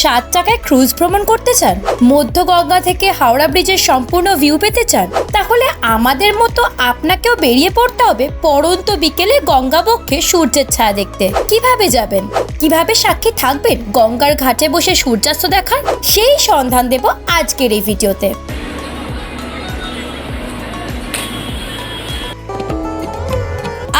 7 টাকায় ক্রুজ ভ্রমণ করতে চান, মধ্য গঙ্গা থেকে হাওড়া ব্রিজের সম্পূর্ণ ভিউ পেতে চান, তাহলে আমাদের মতো আপনাকেও বেরিয়ে পড়তে হবে পড়ন্ত বিকেলে গঙ্গা বক্ষে সূর্যের ছায়া দেখতে। কিভাবে যাবেন, কিভাবে সাক্ষী থাকবেন গঙ্গার ঘাটে বসে সূর্যাস্ত দেখার, সেই সন্ধান দেব আজকের এই ভিডিওতে।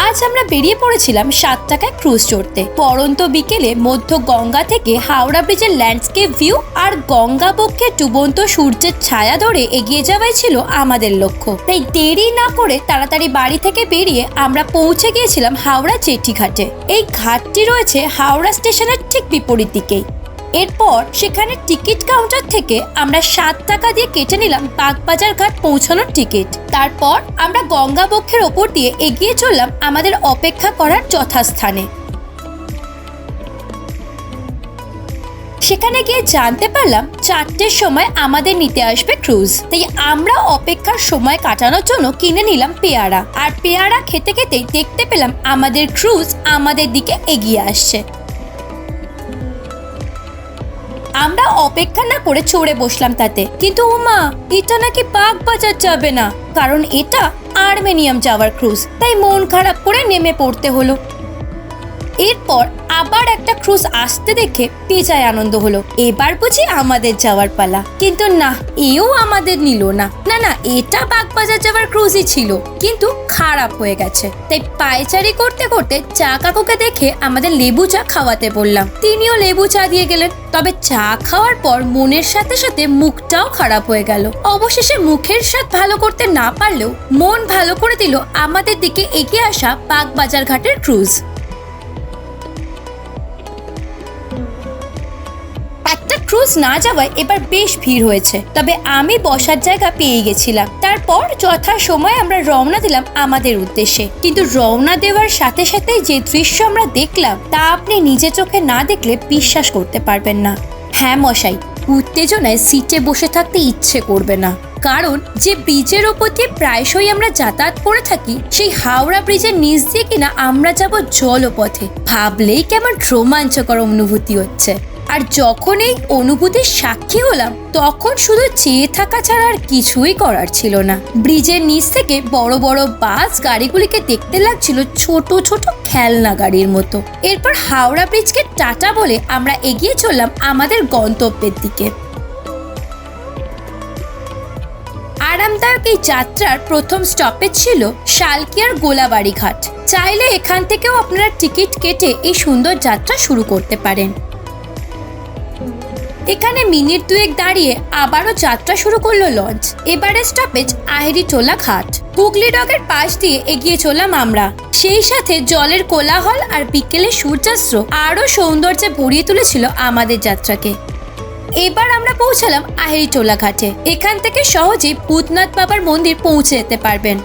আজ আমরা বেরিয়ে পড়েছিলাম 7 টাকায় ক্রুজ চড়তে। পড়ন্ত বিকেলে মধ্য গঙ্গা থেকে হাওড়া ব্রিজের ল্যান্ডস্কেপ ভিউ আর গঙ্গা বক্ষে ডুবন্ত সূর্যের ছায়া ধরে এগিয়ে যাওয়াই ছিল আমাদের লক্ষ্য। তাই দেরি না করে তাড়াতাড়ি বাড়ি থেকে বেরিয়ে আমরা পৌঁছে গিয়েছিলাম হাওড়া জেটি ঘাটে। এই ঘাটটি রয়েছে হাওড়া স্টেশনের ঠিক বিপরীত দিকেই। এরপর সেখানে টিকিট কাউন্টার থেকে আমরা 7 টাকা দিয়ে কেটে নিলাম বাগবাজার ঘাট পৌঁছানোর টিকিট। তারপর আমরা গঙ্গা বক্ষের ওপর দিয়ে এগিয়ে চললাম আমাদের অপেক্ষা করার যথাস্থানে। সেখানে গিয়ে জানতে পারলাম 4টের সময় আমাদের নিতে আসবে ক্রুজ। তাই আমরা অপেক্ষার সময় কাটানোর জন্য কিনে নিলাম পেয়ারা, আর পেয়ারা খেতে খেতেই দেখতে পেলাম আমাদের ক্রুজ আমাদের দিকে এগিয়ে আসছে। আমরা অপেক্ষা না করে চড়ে বসলাম তাতে, কিন্তু ওমা, এটা নাকি বাগবাজার যাবে না, কারণ এটা আর্মেনিয়াম যাওয়ার ক্রুজ। তাই মন খারাপ করে নেমে পড়তে হলো। এরপর আবার একটা ক্রুজ আসতে দেখে বেজায় আনন্দ হলো। এবার বুঝি আমাদের যাওয়ার পালা, কিন্তু না, এও আমাদের নিল না। না, এটা বাগবাজার যাওয়ার ক্রুজই ছিল, কিন্তু খারাপ হয়ে গেছে। তাই পায়চারি করতে করতে চা কাকুকে দেখে আমাদের লেবু চা খাওয়াতে বললাম। তিনিও লেবু চা দিয়ে গেলেন। তবে চা খাওয়ার পর মনের সাথে সাথে মুখটাও খারাপ হয়ে গেল। অবশেষে মুখের স্বাদ ভালো করতে না পারলেও মন ভালো করে দিল আমাদের দিকে এগিয়ে আসা বাগবাজার ঘাটের ক্রুজ। একটা ক্রুজ না যাওয়ায় এবার বেশ ভিড় হয়েছে, তবে আমি বসার জায়গা পেয়ে গেছিলাম। তারপর যথা সময় আমরা রওনা দিলাম আমাদের উদ্দেশ্যে। কিন্তু রওনা দেওয়ার সাথে সাথে যে দৃশ্য আমরা দেখলাম তা আপনি নিজে চোখে না দেখলে বিশ্বাস করতে পারবেন না। হ্যাঁ মশাই, উত্তেজনায় সিটে বসে থাকতে ইচ্ছে করবে না। কারণ যে ব্রিজের ওপর দিয়ে প্রায়শই আমরা যাতায়াত করে থাকি, সেই হাওড়া ব্রিজের নিচ দিয়ে কিনা আমরা যাব জলপথে। ভাবলেই কেমন রোমাঞ্চকর অনুভূতি হচ্ছে। আর যখন এই অনুভূতির সাক্ষী হলাম, তখন শুধু চেয়ে থাকা ছাড়া আর কিছুই করার ছিল না। ব্রিজের নিচ থেকে বড় বড় বাস গাড়িগুলিকে দেখতে লাগছিল ছোট ছোট খেলনা গাড়ির মতো। এরপর হাওড়া ব্রিজকে টাটা বলে আমরা এগিয়ে চললাম আমাদের গন্তব্যের দিকে। আরামদায়ক এই যাত্রার প্রথম স্টপেজ ছিল শালকিয়ার গোলাবাড়ি ঘাট। চাইলে এখান থেকেও আপনারা টিকিট কেটে এই সুন্দর যাত্রা শুরু করতে পারেন। এখানে মিনিট 2 দাঁড়িয়ে আবারও যাত্রা শুরু করলো লঞ্চ। এবারে স্টপেজ আহিরিটোলা ঘাট। হুগলি ডগের পাশ দিয়ে এগিয়ে চললাম আমরা। সেই সাথে জলের কোলাহল আর বিকেলের সূর্যাস্ত আরো সৌন্দর্যে ভরিয়ে তুলেছিল আমাদের যাত্রাকে। এবার আমরা পৌঁছালাম আহিরিটোলা ঘাটে। এখান থেকে সহজেই ভূতনাথ বাবার মন্দির পৌঁছে যেতে পারবেন।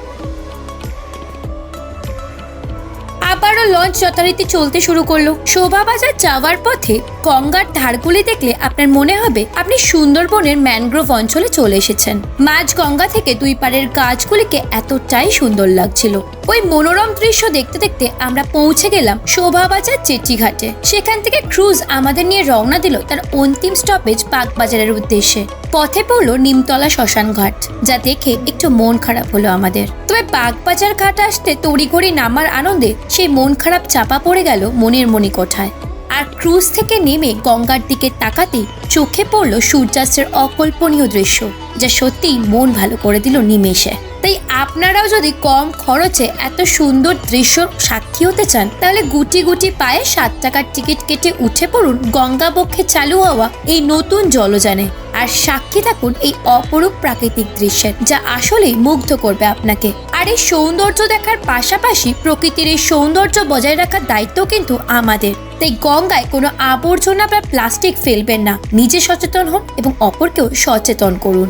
আবারও লঞ্চ যথারীতি চলতে শুরু করলো। শোভাবাজার যাওয়ার পথে গঙ্গার ধারগুলি দেখলে আপনার মনে হবে আপনি সুন্দরবনের ম্যানগ্রোভ অঞ্চলে চলে এসেছেন। মাঝ গঙ্গা থেকে দুই পারের গাছগুলিকে এতটাই সুন্দর লাগছিল। ওই মনোরম দৃশ্য দেখতে দেখতে আমরা পৌঁছে গেলাম শোভাবাজার জেটি ঘাটে। সেখান থেকে ক্রুজ আমাদের নিয়ে রওনা দিল তার অন্তিম স্টপেজ বাগবাজারের উদ্দেশ্যে। পথে পড়লো নিমতলা শ্মশান ঘাট, যা দেখে একটু মন খারাপ হলো আমাদের। তবে বাগবাজার ঘাট আসতে তড়িঘড়ি নামার আনন্দে সেই মন খারাপ চাপা পড়ে গেল মনের মণিকোঠায়। আর ক্রুজ থেকে নেমে গঙ্গার দিকে তাকাতেই চোখে পড়লো সূর্যাস্তের অকল্পনীয় দৃশ্য, যা সত্যিই মন ভালো করে দিল নিমেষে। তাই আপনারাও যদি কম খরচে এত সুন্দর দৃশ্য সাক্ষী হতে চান, তাহলে গুটি গুটি পায়ে 7 টাকার টিকিট কেটে উঠে পড়ুন গঙ্গা বক্ষে চালু হওয়া এই নতুন জলযানে, আর সাক্ষী থাকুন এই অপরূপ প্রাকৃতিক দৃশ্যের, যা আসলেই মুগ্ধ করবে আপনাকে। আর এই সৌন্দর্য দেখার পাশাপাশি প্রকৃতির এই সৌন্দর্য বজায় রাখার দায়িত্ব কিন্তু আমাদের। তাই গঙ্গায় কোনো আবর্জনা বা প্লাস্টিক ফেলবেন না। নিজে সচেতন হন এবং অপরকেও সচেতন করুন।